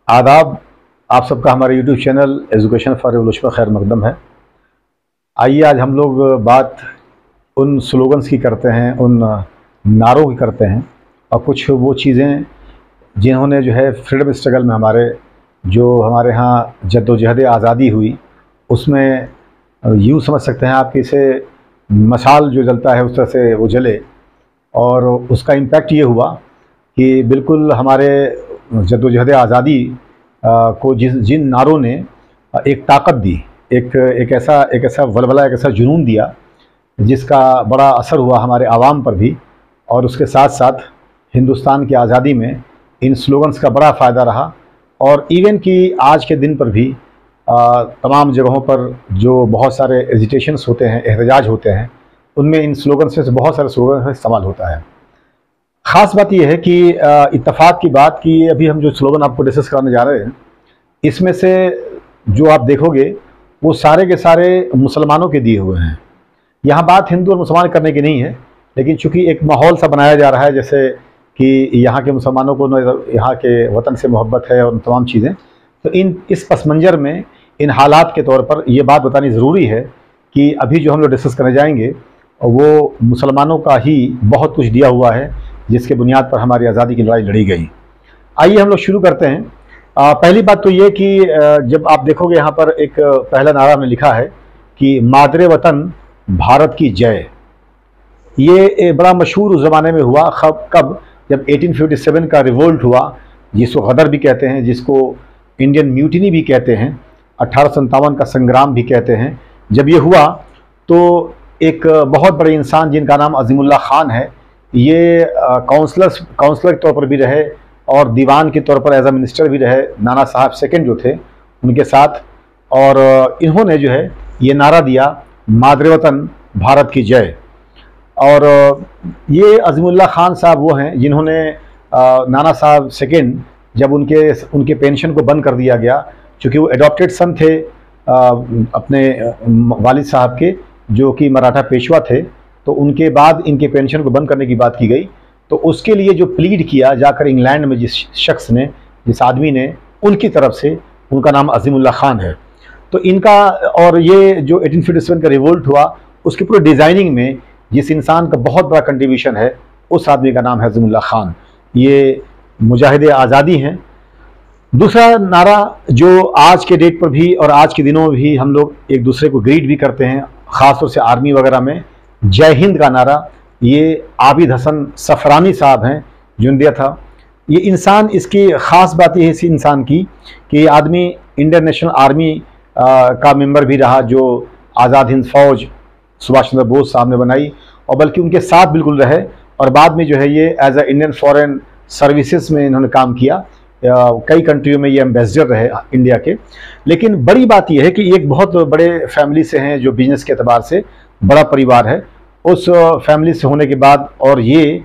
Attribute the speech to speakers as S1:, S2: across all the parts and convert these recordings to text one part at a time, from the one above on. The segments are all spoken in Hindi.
S1: आदाब। आप सबका हमारे YouTube channel education for revolution खैर मकदम है। आइए आज हम लोग बात उन स्लोगन्स की करते हैं, उन नारों की करते हैं और कुछ वो चीज़ें जिन्होंने जो है फ्रीडम स्ट्रगल में हमारे यहाँ जद्दोजहद आज़ादी हुई, उसमें यूँ समझ सकते हैं आप कि इसे मशाल जो जलता है उस तरह से वो जले। और उसका इम्पैक्ट ये हुआ कि बिल्कुल हमारे जद्दोजहद आज़ादी को जिन नारों ने एक ताकत दी, एक ऐसा वलवला, एक ऐसा जुनून दिया जिसका बड़ा असर हुआ हमारे आवाम पर भी। और उसके साथ साथ हिंदुस्तान की आज़ादी में इन स्लोगन्स का बड़ा फ़ायदा रहा। और इवन कि आज के दिन पर भी तमाम जगहों पर जो बहुत सारे एजिटेशंस होते हैं, एहतजाज होते हैं, उनमें इन स्लोगन्स में से बहुत सारे स्लोगन का इस्तेमाल होता है। ख़ास बात यह है कि इत्तेफाक की बात कि अभी हम जो स्लोगन आपको डिस्कस कराने जा रहे हैं, इसमें से जो आप देखोगे वो सारे के सारे मुसलमानों के दिए हुए हैं। यहाँ बात हिंदू और मुसलमान करने की नहीं है, लेकिन चूँकि एक माहौल सा बनाया जा रहा है जैसे कि यहाँ के मुसलमानों को यहाँ के वतन से मोहब्बत है और तमाम चीज़ें, तो इस पस मंज़र में, इन हालात के तौर पर ये बात बतानी ज़रूरी है कि अभी जो हम लोग डिस्कस करने जाएंगे वो मुसलमानों का ही बहुत कुछ दिया हुआ है जिसके बुनियाद पर हमारी आज़ादी की लड़ाई लड़ी गई। आइए हम लोग शुरू करते हैं। पहली बात तो ये कि जब आप देखोगे यहाँ पर एक पहला नारा हमने लिखा है कि मादरे वतन भारत की जय। ये बड़ा मशहूर उस ज़माने में हुआ कब, जब 1857 का रिवोल्ट हुआ, जिसको गदर भी कहते हैं, जिसको इंडियन म्यूटिनी भी कहते हैं, 1857 का संग्राम भी कहते हैं। जब ये हुआ तो एक बहुत बड़े इंसान जिनका नाम अज़ीमुल्लाह खान है, ये काउंसलर के तौर पर भी रहे और दीवान के तौर पर एज अ मिनिस्टर भी रहे, नाना साहब सेकंड जो थे उनके साथ। और इन्होंने जो है ये नारा दिया, मादरे वतन भारत की जय। और ये अज़ीमुल्लाह खान साहब वो हैं जिन्होंने नाना साहब सेकंड, जब उनके पेंशन को बंद कर दिया गया, चूँकि वो एडॉप्टेड सन थे अपने वालिद साहब के, जो कि मराठा पेशवा थे, तो उनके बाद इनके पेंशन को बंद करने की बात की गई। तो उसके लिए जो प्लीड किया जाकर इंग्लैंड में जिस आदमी ने, उनकी तरफ से, उनका नाम अज़ीमुल्लाह खान है। तो इनका, और ये जो 1857 का रिवोल्ट हुआ उसकी पूरी डिज़ाइनिंग में जिस इंसान का बहुत बड़ा कंट्रीब्यूशन है, उस आदमी का नाम है अज़ीमुल्लाह खान। ये मुजाहिद आज़ादी हैं। दूसरा नारा जो आज के डेट पर भी और आज के दिनों में भी हम लोग एक दूसरे को ग्रीट भी करते हैं, ख़ासतौर से आर्मी वगैरह में, जय हिंद का नारा, ये आबिद हसन सफरानी साहब हैं जिन्होंने दिया था। ये इंसान, इसकी ख़ास बात ये है इस इंसान की कि ये आदमी इंडियन नेशनल आर्मी का मेंबर भी रहा, जो आज़ाद हिंद फ़ौज सुभाष चंद्र बोस साहब ने बनाई, और बल्कि उनके साथ बिल्कुल रहे। और बाद में जो है ये as a Indian foreign services में इन्होंने काम किया, कई कंट्रियों में ये एम्बेसडर रहे इंडिया के। लेकिन बड़ी बात यह है कि एक बहुत बड़े फैमिली से हैं, जो बिजनेस के अतबार से बड़ा परिवार है, उस फैमिली से होने के बाद, और ये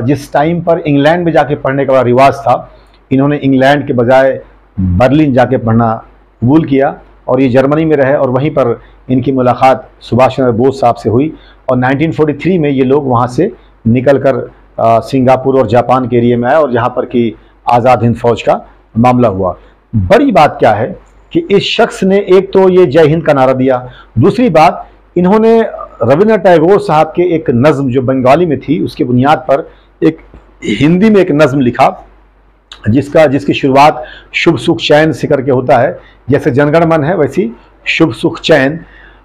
S1: जिस टाइम पर इंग्लैंड में जाके पढ़ने का बड़ा रिवाज था, इन्होंने इंग्लैंड के बजाय बर्लिन जाके पढ़ना कबूल किया और ये जर्मनी में रहे। और वहीं पर इनकी मुलाकात सुभाष चंद्र बोस साहब से हुई और 1943 में ये लोग वहाँ से निकल कर सिंगापुर और जापान के एरिया में आए, और जहाँ पर कि आज़ाद हिंद फ़ौज का मामला हुआ। बड़ी बात क्या है कि इस शख्स ने एक तो ये जय हिंद का नारा दिया, दूसरी बात इन्होंने रविंद्रनाथ टैगोर साहब के एक नज़्म जो बंगाली में थी, उसकी बुनियाद पर एक हिंदी में एक नज़्म लिखा जिसकी शुरुआत शुभ सुख चैन से करके होता है। जैसे जनगण मन है वैसी शुभ सुख चैन।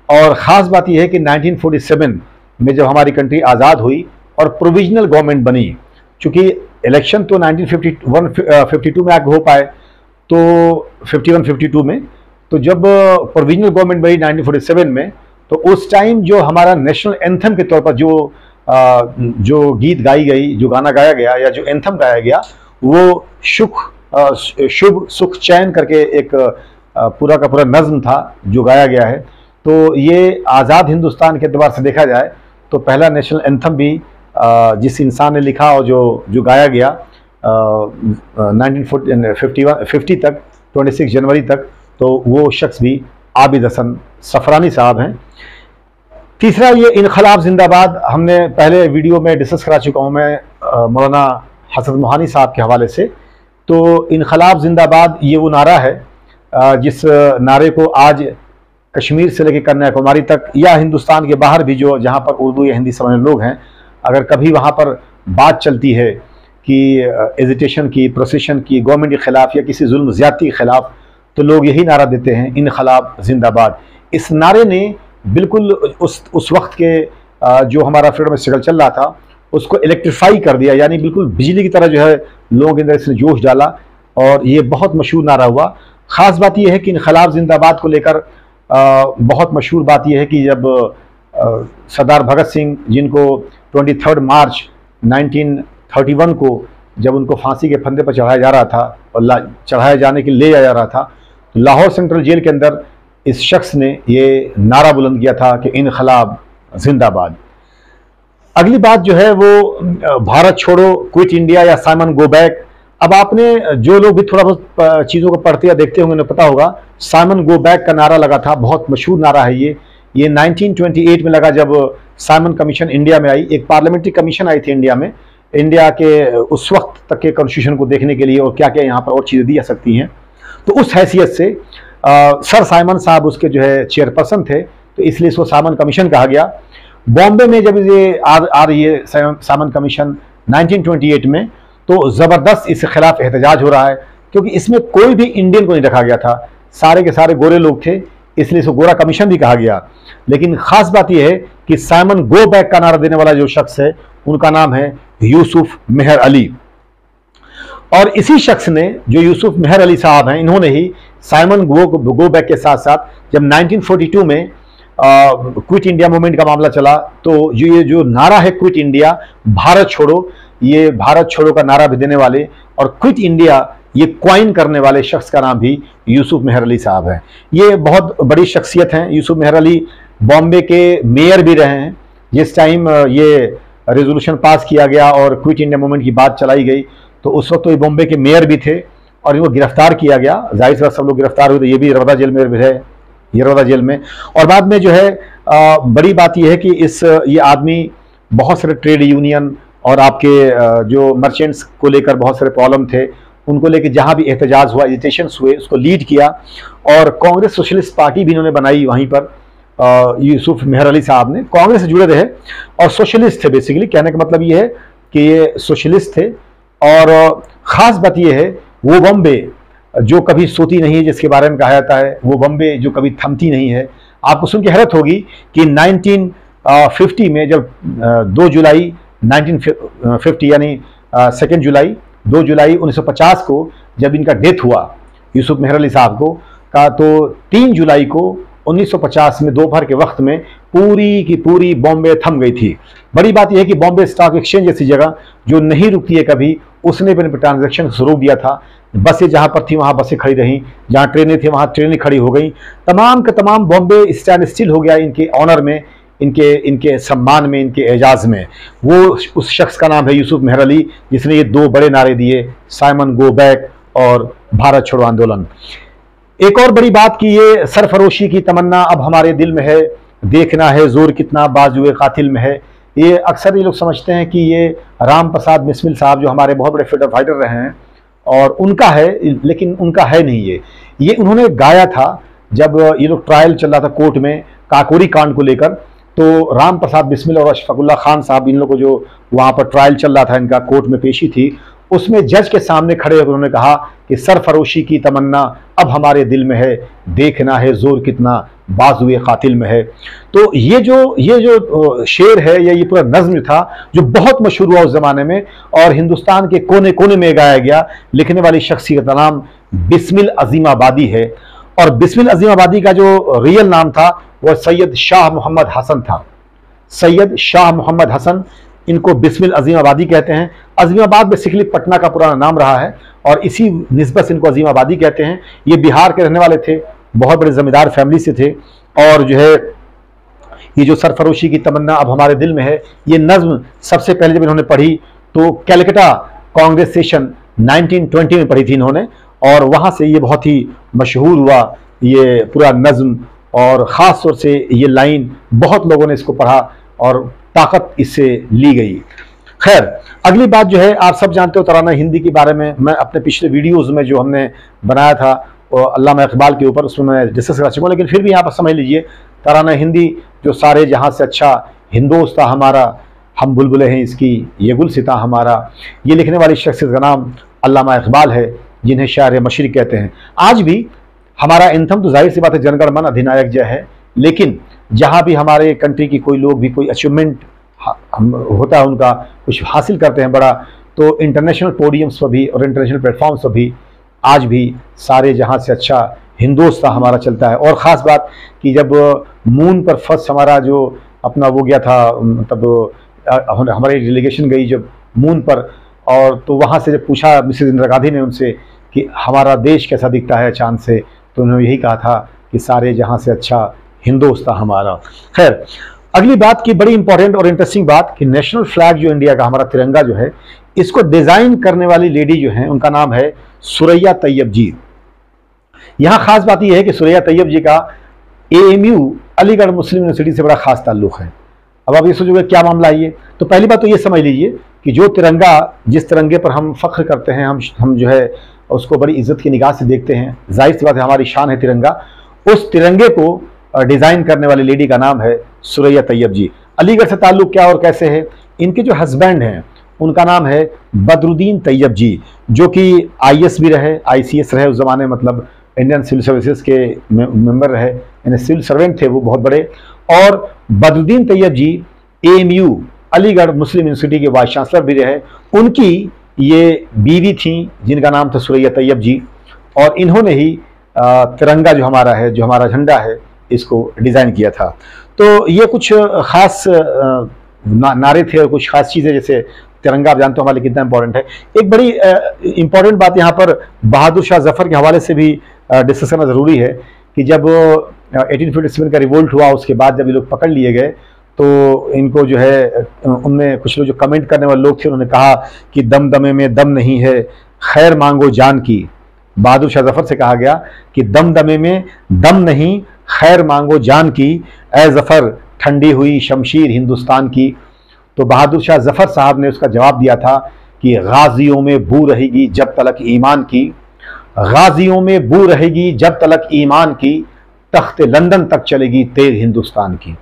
S1: और ख़ास बात यह है कि 1947 में जब हमारी कंट्री आज़ाद हुई और प्रोविजनल गवर्नमेंट बनी, चूँकि इलेक्शन तो 1952 में आगे हो पाए, तो 51-52 में, तो जब प्रोविजनल गवर्नमेंट बनी 1947 में, तो उस टाइम जो हमारा नेशनल एंथम के तौर पर जो गीत गाई गई, जो गाना गाया गया या जो एंथम गाया गया, वो शुभ सुख चैन करके एक पूरा का पूरा नज़्म था जो गाया गया है। तो ये आज़ाद हिंदुस्तान के एतबार से देखा जाए तो पहला नेशनल एंथम भी जिस इंसान ने लिखा और जो गाया गया 1950 तक, 26 जनवरी तक, तो वो शख्स भी आबिद हसन सफरानी साहब हैं। तीसरा ये इनकलाब जिंदाबाद, हमने पहले वीडियो में डिस्कस करा चुका हूँ मैं मौलाना हसन मोहानी साहब के हवाले से, तो इनकलाब जिंदाबाद ये वो नारा है जिस नारे को आज कश्मीर से लेकर कन्याकुमारी तक या हिंदुस्तान के बाहर भी जो जहाँ पर उर्दू या हिंदी समझने लोग हैं, अगर कभी वहाँ पर बात चलती है कि एजिटेशन की, प्रोसेशन की, गवर्नमेंट के ख़िलाफ़ या किसी जुल्म ज़्यादती के ख़िलाफ़, तो लोग यही नारा देते हैं, इनकलाब जिंदाबाद। इस नारे ने बिल्कुल उस वक्त के जो हमारा फ्रीडम स्ट्रगल चल रहा था उसको इलेक्ट्रीफाई कर दिया, यानी बिल्कुल बिजली की तरह जो है लोगों के अंदर इसने जोश डाला और ये बहुत मशहूर नारा हुआ। ख़ास बात यह है कि इनकलाब जिंदाबाद को लेकर बहुत मशहूर बात यह है कि जब सरदार भगत सिंह, जिनको 23 मार्च 1931 को जब उनको फांसी के फंदे पर चढ़ाया जा रहा था और चढ़ाया जाने के लिए ले जाया जा रहा था, तो लाहौर सेंट्रल जेल के अंदर इस शख्स ने ये नारा बुलंद किया था कि इनकलाब जिंदाबाद। अगली बात जो है वो भारत छोड़ो, क्विट इंडिया या साइमन गो बैक। अब आपने जो लोग भी थोड़ा बहुत चीज़ों को पढ़ते या देखते होंगे उन्हें पता होगा, साइमन गो बैक का नारा लगा था, बहुत मशहूर नारा है ये 1928 में लगा जब साइमन कमीशन इंडिया में आई। एक पार्लियामेंट्री कमीशन आई थी इंडिया में, इंडिया के उस वक्त तक के कॉन्स्टिट्यूशन को देखने के लिए और क्या क्या यहाँ पर और चीज़ें दी जा सकती हैं। तो उस हैसियत से सर साइमन साहब उसके जो है चेयरपर्सन थे, तो इसलिए इसको साइमन कमीशन कहा गया। बॉम्बे में जब ये आ रही है साइमन कमीशन 1928 में, तो ज़बरदस्त इसके खिलाफ एहतजाज हो रहा है, क्योंकि इसमें कोई भी इंडियन को नहीं रखा गया था, सारे के सारे गोरे लोग थे, इसलिए इसको गोरा कमीशन भी कहा गया। लेकिन ख़ास बात यह है कि साइमन गो बैक का नारा देने वाला जो शख्स है उनका नाम है यूसुफ मेहर अली। और इसी शख्स ने, जो यूसुफ मेहर अली साहब हैं, इन्होंने ही साइमन गो बैक के साथ साथ जब 1942 में क्विट इंडिया मूवमेंट का मामला चला, तो ये जो नारा है क्विट इंडिया, भारत छोड़ो, ये भारत छोड़ो का नारा भी देने वाले और क्विट इंडिया ये क्वाइन करने वाले शख्स का नाम भी यूसुफ मेहर अली साहब है। ये बहुत बड़ी शख्सियत हैं। यूसुफ मेहर अली बॉम्बे के मेयर भी रहे हैं जिस टाइम ये रेजोल्यूशन पास किया गया और क्विट इंडिया मूवमेंट की बात चलाई गई, तो उस वक्त तो ये बॉम्बे के मेयर भी थे और इनको गिरफ्तार किया गया। जाहिर सा सब लोग गिरफ्तार हुए, तो ये भी रवदा जेल में रहे, ये रवदा जेल में। और बाद में जो है बड़ी बात यह है कि ये आदमी बहुत सारे ट्रेड यूनियन और आपके जो मर्चेंट्स को लेकर बहुत सारे प्रॉब्लम थे, उनको लेकर जहाँ भी एहतजाज हुआ, एजिटेशंस हुए, उसको लीड किया। और कांग्रेस सोशलिस्ट पार्टी भी इन्होंने बनाई वहीं पर। यूसुफ मेहर अली साहब ने कांग्रेस से जुड़े रहे और सोशलिस्ट थे। बेसिकली कहने का मतलब ये है कि ये सोशलिस्ट थे। और ख़ास बात ये है, वो बॉम्बे जो कभी सोती नहीं है, जिसके बारे में कहा जाता है, वो बॉम्बे जो कभी थमती नहीं है। आपको सुन के हैरत होगी कि 1950 में जब 2 जुलाई 1950 यानी 2 जुलाई 2 जुलाई 1950 को जब इनका डेथ हुआ यूसुफ मेहर अली साहब को का, तो 3 जुलाई को 1950 में दोपहर के वक्त में पूरी की पूरी बॉम्बे थम गई थी। बड़ी बात यह है कि बॉम्बे स्टॉक एक्सचेंज जैसी जगह जो नहीं रुकती है कभी, उसने भी अपने ट्रांजेक्शन शुरू किया था। बसें जहाँ पर थी वहाँ बसें खड़ी रहीं, जहाँ ट्रेनें थी वहाँ ट्रेनें खड़ी हो गई। तमाम का तमाम बॉम्बे स्टैंड स्टिल हो गया इनके ऑनर में, इनके सम्मान में, इनके एजाज में। वो उस शख्स का नाम है यूसुफ मेहर अली, जिसने ये 2 बड़े नारे दिए, साइमन गो बैक और भारत छोड़ो आंदोलन। एक और बड़ी बात कि ये सरफरोशी की तमन्ना अब हमारे दिल में है, देखना है जोर कितना बाजुए कातिल में है। ये अक्सर ये लोग समझते हैं कि ये राम प्रसाद बिस्मिल साहब जो हमारे बहुत बड़े फ्रीडम फाइटर रहे हैं और उनका है, लेकिन उनका है नहीं। ये उन्होंने गाया था जब ये लोग ट्रायल चल रहा था कोर्ट में काकोरी कांड को लेकर। तो राम प्रसाद बिस्मिल और अशफाकुल्ला खान साहब, इन लोगों को जो वहाँ पर ट्रायल चल रहा था, इनका कोर्ट में पेशी थी, उसमें जज के सामने खड़े होकर उन्होंने कहा कि सरफरोशी की तमन्ना अब हमारे दिल में है, देखना है जोर कितना बाजुए कातिल में है। तो ये जो शेर है या ये पूरा नज्म था जो बहुत मशहूर हुआ उस ज़माने में और हिंदुस्तान के कोने कोने में गाया गया। लिखने वाली शख्सियत का नाम बिस्मिल अजीमाबादी है और बिस्मिल अजीमाबादी का जो रियल नाम था वह सैयद शाह मोहम्मद हसन था। सैयद शाह मोहम्मद हसन, इनको बिस्मिल अजीमाबादी कहते हैं। अजीमाबाद बेसिकली पटना का पुराना नाम रहा है और इसी निस्बत से इनको अजीमाबादी कहते हैं। ये बिहार के रहने वाले थे, बहुत बड़े जमींदार फैमिली से थे। और जो है ये जो सरफरोशी की तमन्ना अब हमारे दिल में है, ये नज्म सबसे पहले जब इन्होंने पढ़ी तो कैलकटा कांग्रेस सेशन 1920 में पढ़ी थी इन्होंने और वहाँ से ये बहुत ही मशहूर हुआ ये पूरा नज्म। और ख़ास तौर से ये लाइन बहुत लोगों ने इसको पढ़ा और ताकत इससे ली गई। खैर, अगली बात जो है, आप सब जानते हो तराना हिंदी के बारे में मैं अपने पिछले वीडियोज़ में जो हमने बनाया था और अल्लामा इकबाल के ऊपर, उसमें मैं डिस्कस कर चुका हूँ, लेकिन फिर भी यहाँ पर समझ लीजिए, तराना हिंदी जो सारे जहाँ से अच्छा हिंदोस्ता हमारा, हम बुलबुलें हैं इसकी, ये गुलसिता हमारा, ये लिखने वाली शख्सियत का नाम अल्लामा इकबाल है, जिन्हें शायर मशरिक़ कहते हैं। आज भी हमारा एंथम तो जाहिर सी बात है जनगण मन अधिनायक जय है, लेकिन जहाँ भी हमारे कंट्री की कोई लोग भी कोई अचीवमेंट होता है, उनका कुछ हासिल करते हैं बड़ा, तो इंटरनेशनल पोडियम्स पर भी और इंटरनेशनल प्लेटफॉर्म्स पर भी आज भी सारे जहाँ से अच्छा हिंदोस्तान हमारा चलता है। और ख़ास बात कि जब मून पर फर्स्ट हमारा जो अपना वो गया था, मतलब हमारी डेलीगेशन गई जब मून पर, और तो वहाँ से जब पूछा मिसेस इंदिरा गांधी ने उनसे कि हमारा देश कैसा दिखता है चांद से, तो उन्होंने यही कहा था कि सारे जहाँ से अच्छा हिंदोस्तान हमारा। खैर, अगली बात की बड़ी इंपॉर्टेंट और इंटरेस्टिंग बात कि नेशनल फ्लैग जो इंडिया का हमारा तिरंगा जो है, इसको डिज़ाइन करने वाली लेडी जो है उनका नाम है सुरैया तैयब जी। यहाँ खास बात यह है कि सुरैया तैयब जी का AMU अलीगढ़ मुस्लिम यूनिवर्सिटी से बड़ा खास ताल्लुक़ है। अब आप ये सोचोगे क्या मामला है ये, तो पहली बात तो ये समझ लीजिए कि जो तिरंगा, जिस तिरंगे पर हम फ़ख्र करते हैं, हम जो है उसको बड़ी इज्जत की निगाह से देखते हैं, जाहिर सी बात है हमारी शान है तिरंगा, उस तिरंगे को डिज़ाइन करने वाली लेडी का नाम है सुरैया तैयब जी। अलीगढ़ से ताल्लुक़ क्या और कैसे है, इनके जो हस्बैंड हैं उनका नाम है बदरुद्दीन तैयब जी, जो कि IAS भी रहे, ICS रहे उस ज़माने, मतलब इंडियन सिविल सर्विसेज के मेंबर रहे, यानी सिविल सर्वेंट थे वो बहुत बड़े। और बदरुद्दीन तैयब जी AMU अलीगढ़ मुस्लिम यूनिवर्सिटी के वाइस चांसलर भी रहे। उनकी ये बीवी थी जिनका नाम था सुरैया तैयब जी, और इन्होंने ही तिरंगा जो हमारा है, जो हमारा झंडा है, इसको डिज़ाइन किया था। तो ये कुछ ख़ास नारे थे और कुछ ख़ास चीज़ें, जैसे तिरंगा आप जानते हो हमारे लिए कितना इंपॉर्टेंट है। एक बड़ी इंपॉर्टेंट बात यहाँ पर बहादुर शाह जफ़र के हवाले से भी डिस्कस करना ज़रूरी है कि जब 1857 का रिवोल्ट हुआ, उसके बाद जब ये लोग पकड़ लिए गए, तो इनको जो है, उनमें कुछ लोग जो कमेंट करने वाले लोग थे, उन्होंने कहा कि दमदमे में दम नहीं है, खैर मांगो जान की। बहादुर शाह जफ़र से कहा गया कि दमदमे में दम नहीं, खैर मांगो जान की, ए ज़फ़र ठंडी हुई शमशीर हिंदुस्तान की। तो बहादुर शाह जफ़र साहब ने उसका जवाब दिया था कि गाजियों में बू रहेगी जब तलक ईमान की, गाजियों में बू रहेगी जब तलक ईमान की, तख्त लंदन तक चलेगी तेर हिंदुस्तान की।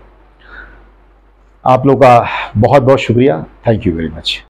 S1: आप लोग का बहुत बहुत शुक्रिया। Thank you very much.